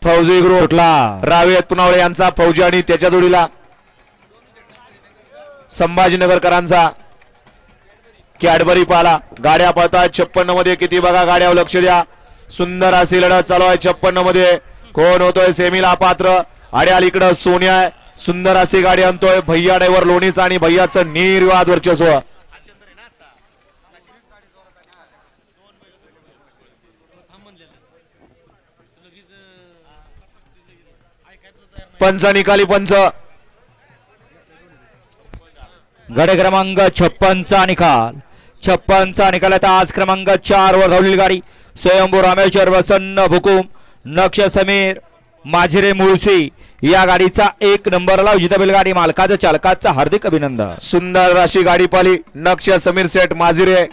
फौजी ग्रुप रावे तुनावळे यांचा फौजी आणि त्याच्या जोडीला संभाजीनगरकरांचा कॅडबरी पाला. गाड्या पळतात 56 मध्ये. किती बघा गाड्यावर लक्ष द्या. सुंदर अशी लढत चालू आहे 56 मध्ये. कोण होतोय सेमीला पात्र. आणि अलीकडं सोन्या सुंदर अशी गाडी आणतोय भैया ड्रायव्हर लोणीचा आणि भैयाचं निर्वाद वर्चस्व. पंच निकाली पंच. गडे क्रमांक 56 चा निकाल. 56 चा निकाल. आता आज क्रमांक 4 वर धावलेली गाडी स्वयंभू रामेश्वर वसन्न भुकुम नक्ष समीर माजिरे मुळशी या गाडीचा 1 नंबरला विजेता बैलगाडी मालकाचं चालकाचं हार्दिक अभिनंदन. सुंदर अशी गाडी पाली नक्ष समीर सेठ माजिरे.